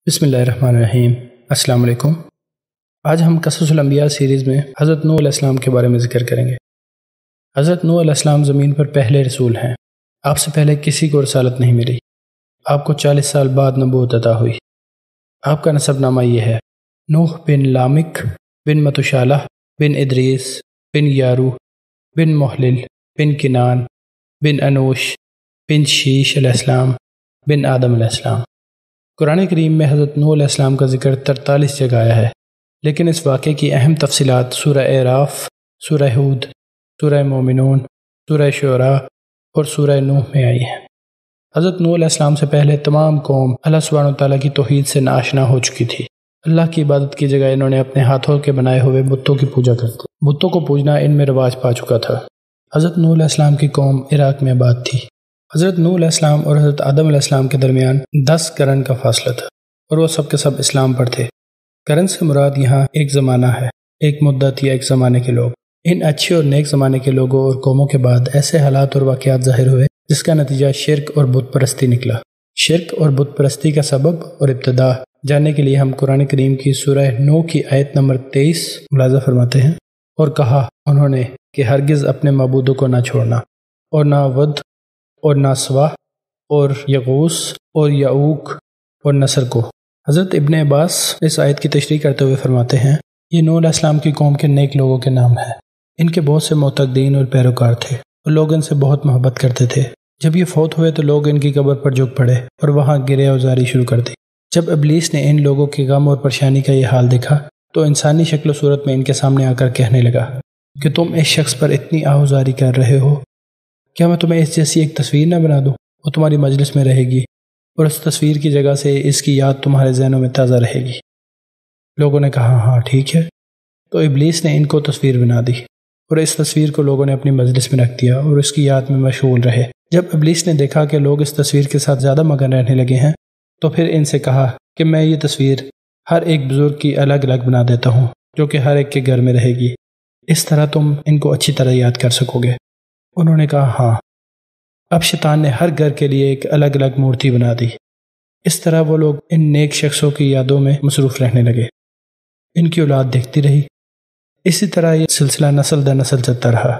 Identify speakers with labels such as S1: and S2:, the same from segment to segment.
S1: بسم اللہ الرحمن الرحیم۔ السلام علیکم۔ آج ہم قصص الانبیاء سیریز میں حضرت نوح علیہ السلام کے بارے میں ذکر کریں گے۔ حضرت نوح علیہ السلام زمین پر پہلے رسول ہیں۔ آپ سے پہلے کسی کو رسالت نہیں ملی۔ آپ کو 40 سال بعد نبوت عطا ہوئی۔ آپ کا نسب نامہ یہ ہے: نوح بن لامک بن متوشالہ بن ادریس بن یارو بن محلل بن کنان بن انوش بن شیش علیہ السلام بن آدم علیہ السلام۔ قرآن کریم میں حضرت نوح علیہ السلام کا ذکر 43 جگہ آیا ہے، لیکن اس واقعے کی اہم تفصیلات سورہ اعراف، سورہ ہود، سورہ مومنون، سورہ شعراء اور سورہ نوح میں آئی ہیں۔ حضرت نوح علیہ السلام سے پہلے تمام قوم اللہ سبحانہ وتعالیٰ کی توحید سے ناآشنا ہو چکی تھی۔ اللہ کی عبادت کی جگہ انہوں نے اپنے ہاتھوں کے بنائے ہوئے بتوں کی پوجا کرتی۔ بتوں کو پوجنا ان میں رواج پا چکا تھا۔ حضرت نوح علیہ السلام کی قوم عراق میں آباد تھی۔ حضرت نوح علیہ السلام اور حضرت آدم علیہ السلام کے درمیان 10 قرن کا فاصلہ تھا، اور وہ سب کے سب اسلام پر تھے۔ قرن سے مراد یہاں ایک زمانہ ہے، ایک مدت یا ایک زمانے کے لوگ۔ ان اچھے اور نیک زمانے کے لوگوں اور قوموں کے بعد ایسے حالات اور واقعات ظاہر ہوئے جس کا نتیجہ شرک اور بت پرستی نکلا۔ شرک اور بت پرستی کا سبب اور ابتدا جاننے کے لیے ہم قرآن کریم کی سورہ نوح کی آیت نمبر 23 ملاحظہ فرماتے ہیں۔ اور کہا انہوں نے کہ ہرگز اپنے معبودوں کو نہ چھوڑنا، اور نہ ود اور نہ سواہ اور یغوث اور یعوق اور نصر کو۔ حضرت ابن عباس اس آیت کی تشریح کرتے ہوئے فرماتے ہیں، یہ نوح علیہ السلام کی قوم کے نیک لوگوں کے نام ہیں۔ ان کے بہت سے معتقدین اور پیروکار تھے، اور لوگ ان سے بہت محبت کرتے تھے۔ جب یہ فوت ہوئے تو لوگ ان کی قبر پر جھک پڑے اور وہاں گرہ ازاری شروع کر دی۔ جب ابلیس نے ان لوگوں کے غم اور پریشانی کا یہ حال دیکھا تو انسانی شکل و صورت میں ان کے سامنے آ کر کہنے لگا کہ تم اس شخص پر اتنی آہوزاری کر رہے ہو، کیا میں تمہیں اس جیسی ایک تصویر نہ بنا دوں؟ وہ تمہاری مجلس میں رہے گی، اور اس تصویر کی جگہ سے اس کی یاد تمہارے ذہنوں میں تازہ رہے گی۔ لوگوں نے کہا ہاں ٹھیک ہے۔ تو ابلیس نے ان کو تصویر بنا دی، اور اس تصویر کو لوگوں نے اپنی مجلس میں رکھ دیا اور اس کی یاد میں مشغول رہے۔ جب ابلیس نے دیکھا کہ لوگ اس تصویر کے ساتھ زیادہ مگن رہنے لگے ہیں تو پھر ان سے کہا کہ میں یہ تصویر ہر ایک بزرگ کی الگ الگ بنا دیتا ہوں، جو کہ ہر ایک کے گھر میں رہے گی، اس طرح تم ان کو اچھی طرح یاد کر سکو گے۔ انہوں نے کہا ہاں۔ اب شیطان نے ہر گھر کے لیے ایک الگ الگ مورتی بنا دی۔ اس طرح وہ لوگ ان نیک شخصوں کی یادوں میں مصروف رہنے لگے۔ ان کی اولاد دیکھتی رہی۔ اسی طرح یہ سلسلہ نسل در نسل چلتا رہا،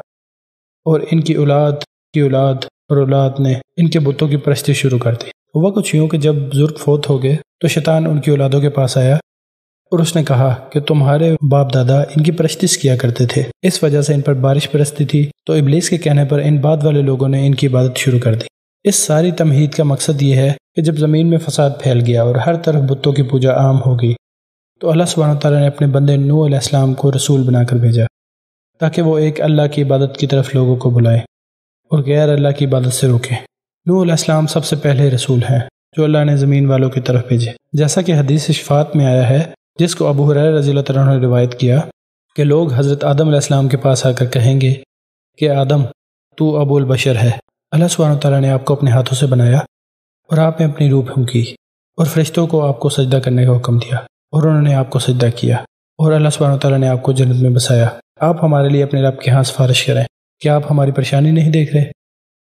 S1: اور ان کی اولاد کی اولاد اور اولاد نے ان کے بتوں کی پرستی شروع کر دی۔ ہوا کچھ یوں کہ جب بزرگ فوت ہو گئے تو شیطان ان کی اولادوں کے پاس آیا اور اس نے کہا کہ تمہارے باپ دادا ان کی پرستش کیا کرتے تھے، اس وجہ سے ان پر بارش برستی تھی، تو ابلیس کے کہنے پر ان بعد والے لوگوں نے ان کی عبادت شروع کر دی۔ اس ساری تمہید کا مقصد یہ ہے کہ جب زمین میں فساد پھیل گیا اور ہر طرف بتوں کی پوجا عام ہو گئی تو اللہ سبحانہ تعالیٰ نے اپنے بندے نوح علیہ السلام کو رسول بنا کر بھیجا تاکہ وہ ایک اللہ کی عبادت کی طرف لوگوں کو بلائے اور غیر اللہ کی عبادت سے روکے۔ نوح علیہ السلام سب سے پہلے رسول ہیں جو اللہ نے زمین والوں کی طرف بھیجے، جیسا کہ حدیث شفاعت میں آیا ہے، جس کو ابو ہریرہ رضی اللہ تعالیٰ عنہ نے روایت کیا کہ لوگ حضرت آدم علیہ السلام کے پاس آ کر کہیں گے کہ آدم تو ابو البشر ہے، اللہ سبحانہ تعالیٰ نے آپ کو اپنے ہاتھوں سے بنایا اور آپ نے اپنی روح پھونکی اور فرشتوں کو آپ کو سجدہ کرنے کا حکم دیا اور انہوں نے آپ کو سجدہ کیا، اور اللہ سبحانہ تعالیٰ نے آپ کو جنت میں بسایا۔ آپ ہمارے لیے اپنے رب کے ہاں سفارش کریں، کیا آپ ہماری پریشانی نہیں دیکھ رہے؟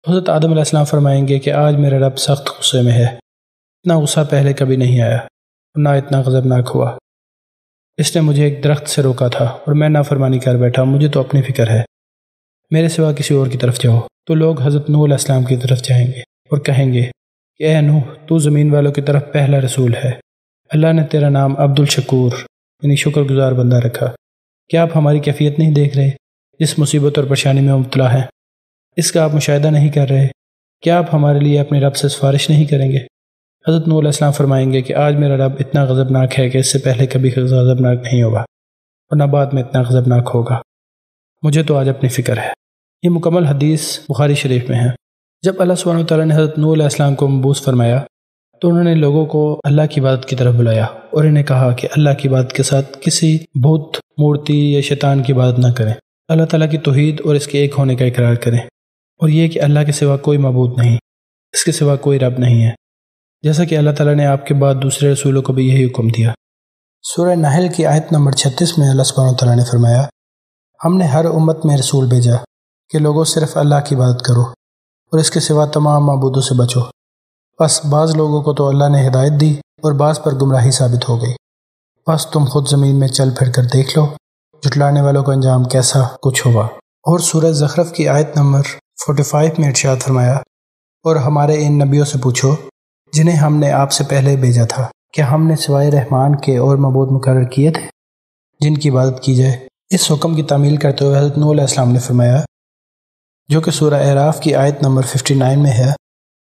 S1: حضرت آدم علیہ السلام فرمائیں گے کہ آج میرا رب سخت غصے میں ہے، اتنا غصہ پہلے کبھی نہیں آیا اور نہ اتنا غضبناک ہوا۔ اس نے مجھے ایک درخت سے روکا تھا اور میں نافرمانی کر بیٹھا، مجھے تو اپنی فکر ہے، میرے سوا کسی اور کی طرف جاؤ۔ تو لوگ حضرت نوح علیہ السلام کی طرف جائیں گے اور کہیں گے کہ اے نوح، تو زمین والوں کی طرف پہلا رسول ہے، اللہ نے تیرا نام عبد الشکور یعنی شکر گزار بندہ رکھا، کیا آپ ہماری کیفیت نہیں دیکھ رہے؟ جس مصیبت اور پریشانی میں مبتلا ہیں اس کا آپ مشاہدہ نہیں کر رہے؟ کیا آپ ہمارے لیے اپنے رب سے سفارش نہیں کریں گے؟ حضرت نوح علیہ السلام فرمائیں گے کہ آج میرا رب اتنا غضبناک ہے کہ اس سے پہلے کبھی غضبناک نہیں ہوگا اور نہ بعد میں اتنا غضبناک ہوگا، مجھے تو آج اپنی فکر ہے۔ یہ مکمل حدیث بخاری شریف میں ہے۔ جب اللہ سبحانہ وتعالیٰ نے حضرت نوح علیہ السلام کو مبعوث فرمایا تو انہوں نے لوگوں کو اللہ کی عبادت کی طرف بلایا اور انہیں کہا کہ اللہ کی عبادت کے ساتھ کسی بت، مورتی یا شیطان کی عبادت نہ کریں، اللہ تعالیٰ کی توحید اور اس کے ایک ہونے کا اقرار کریں، اور یہ کہ اللہ کے سوا کوئی معبود نہیں، اس کے سوا کوئی رب نہیں ہے، جیسا کہ اللہ تعالیٰ نے آپ کے بعد دوسرے رسولوں کو بھی یہی حکم دیا۔ سورہ نحل کی آیت نمبر 36 میں اللہ سبحانہ تعالیٰ نے فرمایا، ہم نے ہر امت میں رسول بھیجا کہ لوگوں صرف اللہ کی عبادت کرو اور اس کے سوا تمام معبودوں سے بچو۔ بس بعض لوگوں کو تو اللہ نے ہدایت دی اور بعض پر گمراہی ثابت ہو گئی۔ بس تم خود زمین میں چل پھر کر دیکھ لو جھٹلانے والوں کا انجام کیسا کچھ ہوا۔ اور سورہ زخرف کی آیت نمبر 45 میں ارشاد فرمایا، اور ہمارے ان نبیوں سے پوچھو جنہیں ہم نے آپ سے پہلے بھیجا تھا، کیا ہم نے سوائے رحمان کے اور معبود مقرر کیے تھے جن کی عبادت کی جائے؟ اس حکم کی تعمیل کرتے ہوئے حضرت نوح علیہ السلام نے فرمایا، جو کہ سورہ اعراف کی آیت نمبر 59 میں ہے،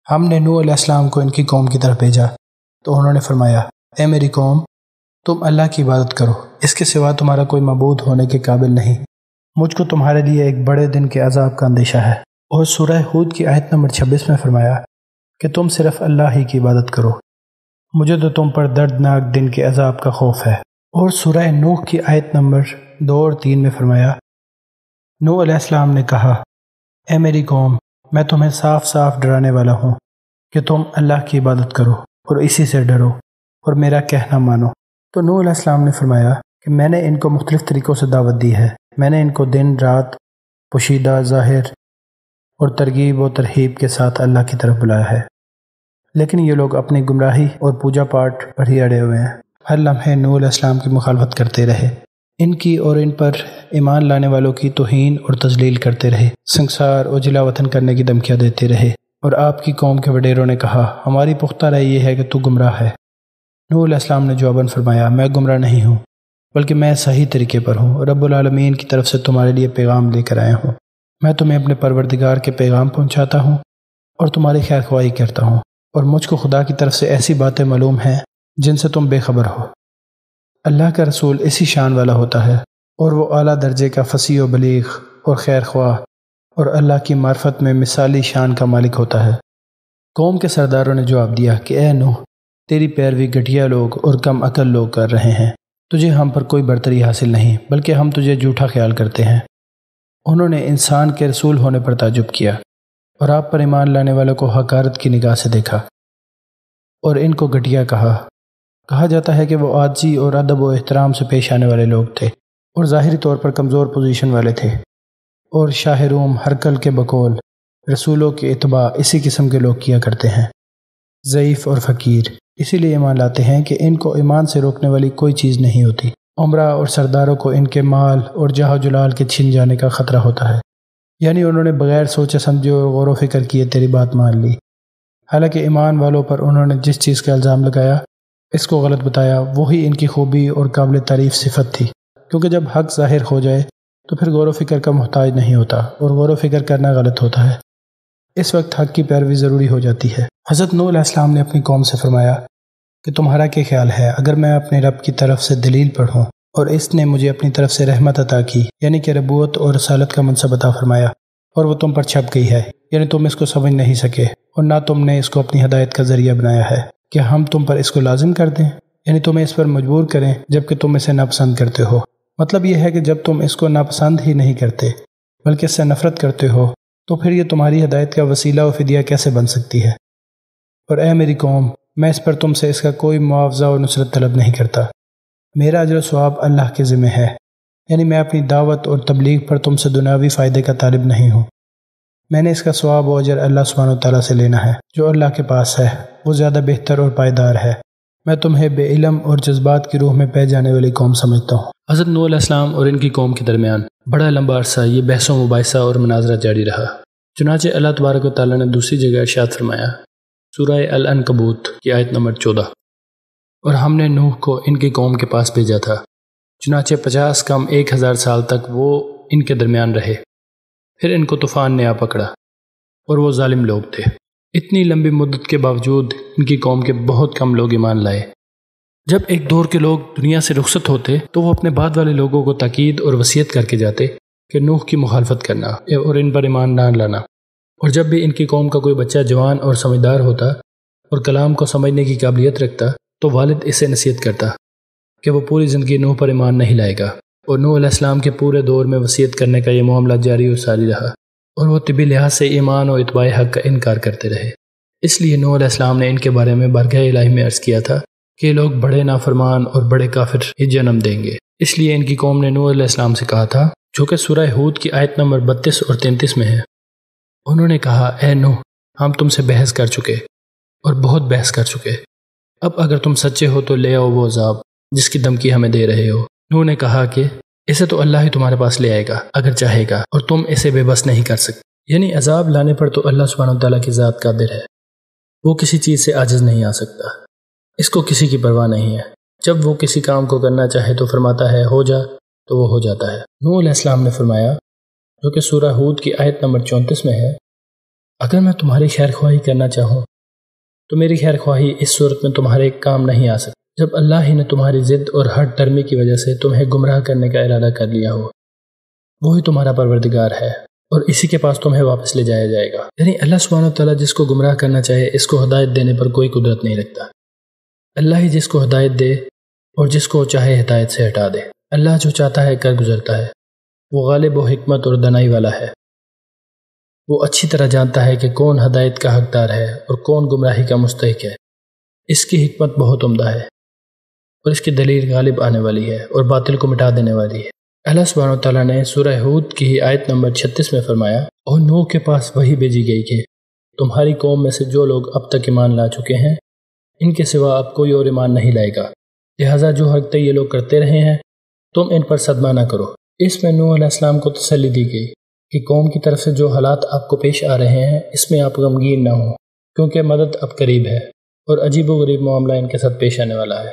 S1: ہم نے نوح علیہ السلام کو ان کی قوم کی طرف بھیجا تو انہوں نے فرمایا، اے میری قوم، تم اللہ کی عبادت کرو، اس کے سوا تمہارا کوئی معبود ہونے کے قابل نہیں، مجھ کو تمہارے لیے ایک بڑے دن کے عذاب کا اندیشہ ہے۔ اور سورہ ہود کی آیت نمبر 26 میں فرمایا کہ تم صرف اللہ ہی کی عبادت کرو، مجھے تو تم پر دردناک دن کے عذاب کا خوف ہے۔ اور سورہ نوح کی آیت نمبر 2 اور 3 میں فرمایا، نوح علیہ السلام نے کہا، اے میری قوم، میں تمہیں صاف صاف ڈرانے والا ہوں کہ تم اللہ کی عبادت کرو اور اسی سے ڈرو اور میرا کہنا مانو۔ تو نوح علیہ السلام نے فرمایا کہ میں نے ان کو مختلف طریقوں سے دعوت دی ہے، میں نے ان کو دن رات پوشیدہ ظاہر اور ترغیب و ترہیب کے ساتھ اللہ کی طرف بلایا ہے، لیکن یہ لوگ اپنی گمراہی اور پوجا پاٹ پر ہی اڑے ہوئے ہیں، ہر لمحے نوح علیہ السلام کی مخالفت کرتے رہے، ان کی اور ان پر ایمان لانے والوں کی توہین اور تذلیل کرتے رہے، سنگسار اور جلا وطن کرنے کی دھمکیاں دیتے رہے۔ اور آپ کی قوم کے وڈیروں نے کہا، ہماری پختہ رائے یہ ہے کہ تو گمراہ ہے۔ نوح علیہ السلام نے جواباً فرمایا، میں گمراہ نہیں ہوں بلکہ میں صحیح طریقے پر ہوں، رب العالمین کی طرف سے تمہارے لیے پیغام لے کر آیا ہوں، میں تمہیں اپنے پروردگار کے پیغام پہنچاتا ہوں اور تمہاری خیر خواہی کرتا ہوں، اور مجھ کو خدا کی طرف سے ایسی باتیں معلوم ہیں جن سے تم بے خبر ہو۔ اللہ کا رسول اسی شان والا ہوتا ہے، اور وہ اعلیٰ درجے کا فصیح و بلیغ اور خیر خواہ اور اللہ کی معرفت میں مثالی شان کا مالک ہوتا ہے۔ قوم کے سرداروں نے جواب دیا کہ اے نوح، تیری پیروی گھٹیا لوگ اور کم عقل لوگ کر رہے ہیں، تجھے ہم پر کوئی برتری حاصل نہیں بلکہ ہم تجھے جھوٹا خیال کرتے ہیں۔ انہوں نے انسان کے رسول ہونے پر تعجب کیا اور آپ پر ایمان لانے والوں کو حقارت کی نگاہ سے دیکھا اور ان کو گھٹیا کہا جاتا ہے کہ وہ عاجزی اور ادب و احترام سے پیش آنے والے لوگ تھے اور ظاہری طور پر کمزور پوزیشن والے تھے، اور شاہ روم ہرکل کے بقول رسولوں کے اتباع اسی قسم کے لوگ کیا کرتے ہیں، ضعیف اور فقیر، اسی لیے ایمان لاتے ہیں کہ ان کو ایمان سے روکنے والی کوئی چیز نہیں ہوتی۔ عمرہ اور سرداروں کو ان کے مال اور جاہ و جلال کے چھن جانے کا خطرہ ہوتا ہے، یعنی انہوں نے بغیر سوچے سمجھے اور غور و فکر کیے تیری بات مان لی، حالانکہ ایمان والوں پر انہوں نے جس چیز کا الزام لگایا، اس کو غلط بتایا، وہی ان کی خوبی اور قابل تعریف صفت تھی، کیونکہ جب حق ظاہر ہو جائے تو پھر غور و فکر کا محتاج نہیں ہوتا اور غور و فکر کرنا غلط ہوتا ہے، اس وقت حق کی پیروی ضروری ہو جاتی ہے۔ حضرت نوح علیہ السلام نے اپنی قوم سے فرمایا کہ تمہارا کیا خیال ہے اگر میں اپنے رب کی طرف سے دلیل پڑھوں اور اس نے مجھے اپنی طرف سے رحمت عطا کی، یعنی کہ نبوت اور رسالت کا منصب عطا فرمایا، اور وہ تم پر چھپ گئی ہے، یعنی تم اس کو سمجھ نہیں سکے اور نہ تم نے اس کو اپنی ہدایت کا ذریعہ بنایا ہے، کیا ہم تم پر اس کو لازم کر دیں، یعنی تمہیں اس پر مجبور کریں جبکہ تم اسے ناپسند کرتے ہو؟ مطلب یہ ہے کہ جب تم اس کو ناپسند ہی نہیں کرتے بلکہ اس سے نفرت کرتے ہو تو پھر یہ تمہاری ہدایت کا وسیلہ و فدیہ کیسے بن سکتی ہے؟ اور اے میری قوم، میں اس پر تم سے اس کا کوئی معاوضہ و نصرت طلب نہیں کرتا، میرا اجر و ثواب اللہ کے ذمہ ہے، یعنی میں اپنی دعوت اور تبلیغ پر تم سے دنیاوی فائدے کا طالب نہیں ہوں، میں نے اس کا ثواب و اجر اللہ سبحانہ و تعالیٰ سے لینا ہے، جو اللہ کے پاس ہے وہ زیادہ بہتر اور پائیدار ہے، میں تمہیں بے علم اور جذبات کی روح میں پہ جانے والی قوم سمجھتا ہوں۔ حضرت نوح علیہ السلام اور ان کی قوم کے درمیان بڑا لمبا عرصہ یہ بحث و مباحثہ اور مناظرہ جاری رہا، چنانچہ اللہ تبارک و تعالیٰ نے دوسری جگہ ارشاد فرمایا، سورہ العنکبوت کی آیت نمبر 14، اور ہم نے نوح کو ان کی قوم کے پاس بھیجا تھا، چنانچہ 50 کم 1000 سال تک وہ ان کے درمیان رہے، پھر ان کو طوفان نے آ پکڑا اور وہ ظالم لوگ تھے۔ اتنی لمبی مدت کے باوجود ان کی قوم کے بہت کم لوگ ایمان لائے۔ جب ایک دور کے لوگ دنیا سے رخصت ہوتے تو وہ اپنے بعد والے لوگوں کو تاکید اور وصیت کر کے جاتے کہ نوح کی مخالفت کرنا اور ان پر ایمان نہ لانا، اور جب بھی ان کی قوم کا کوئی بچہ جوان اور سمجھدار ہوتا اور کلام کو سمجھنے کی قابلیت رکھتا تو والد اسے نصیحت کرتا کہ وہ پوری زندگی نوح پر ایمان نہیں لائے گا، اور نوح علیہ السلام کے پورے دور میں وصیت کرنے کا یہ معاملہ جاری و ساری رہا، اور وہ طبی لحاظ سے ایمان و اتباع حق کا انکار کرتے رہے۔ اس لیے نوح علیہ السلام نے ان کے بارے میں بارگاہ الہی میں عرض کیا تھا کہ یہ لوگ بڑے نافرمان اور بڑے کافر ہی جنم دیں گے۔ اس لیے ان کی قوم نے نوح علیہ السلام سے کہا تھا، جو کہ سورہ ہود کی آیت نمبر 32 اور 33 میں ہے، انہوں نے کہا، اے نوح، ہم تم سے بحث کر چکے اور بہت بحث کر چکے، اب اگر تم سچے ہو تو لے آؤ وہ عذاب جس کی دھمکی ہمیں دے رہے ہو۔ نوح نے کہا کہ اسے تو اللہ ہی تمہارے پاس لے آئے گا اگر چاہے گا، اور تم اسے بے بس نہیں کر سکتے۔ یعنی عذاب لانے پر تو اللہ سبحانہ وتعالیٰ کی ذات قادر ہے، وہ کسی چیز سے عاجز نہیں آ سکتا، اس کو کسی کی پرواہ نہیں ہے۔ جب وہ کسی کام کو کرنا چاہے تو فرماتا ہے ہو جا، تو وہ ہو جاتا ہے۔ نوح علیہ السلام نے فرمایا، جو کہ سورہ ہود کی آیت نمبر 34 میں ہے، اگر میں تمہاری خیر خواہی کرنا چاہوں تو میری خیر خواہی اس صورت میں تمہارے کام نہیں آ سکتی جب اللہ ہی نے تمہاری ضد اور ہٹ ڈرمی کی وجہ سے تمہیں گمراہ کرنے کا ارادہ کر لیا ہو۔ وہی تمہارا پروردگار ہے اور اسی کے پاس تمہیں واپس لے جایا جائے گا۔ یعنی اللہ سبحانہ وتعالیٰ جس کو گمراہ کرنا چاہے اس کو ہدایت دینے پر کوئی قدرت نہیں رکھتا۔ اللہ ہی جس کو ہدایت دے اور جس کو چاہے ہدایت سے ہٹا دے۔ اللہ جو چاہتا ہے کر گزرتا ہے، وہ غالب و حکمت اور دانائی والا ہے۔ وہ اچھی طرح جانتا ہے کہ کون ہدایت کا حقدار ہے اور کون گمراہی کا مستحق ہے۔ اس کی حکمت بہت عمدہ ہے اور اس کی دلیل غالب آنے والی ہے اور باطل کو مٹا دینے والی ہے۔ اللہ سبحانہ وتعالیٰ نے سورہ ہود کی ہی آیت نمبر 36 میں فرمایا، اور نوح کے پاس وہی بھیجی گئی کہ تمہاری قوم میں سے جو لوگ اب تک ایمان لا چکے ہیں ان کے سوا اب کوئی اور ایمان نہیں لائے گا، لہٰذا جو حرکتیں یہ لوگ کرتے رہے ہیں تم ان پر صدمہ نہ کرو۔ اس میں نوح علیہ السلام کو تسلی دی گئی کہ قوم کی طرف سے جو حالات آپ کو پیش آ رہے ہیں اس میں آپ غمگین نہ ہوں، کیونکہ مدد اب قریب ہے اور عجیب و غریب معاملہ ان کے ساتھ پیش آنے والا ہے۔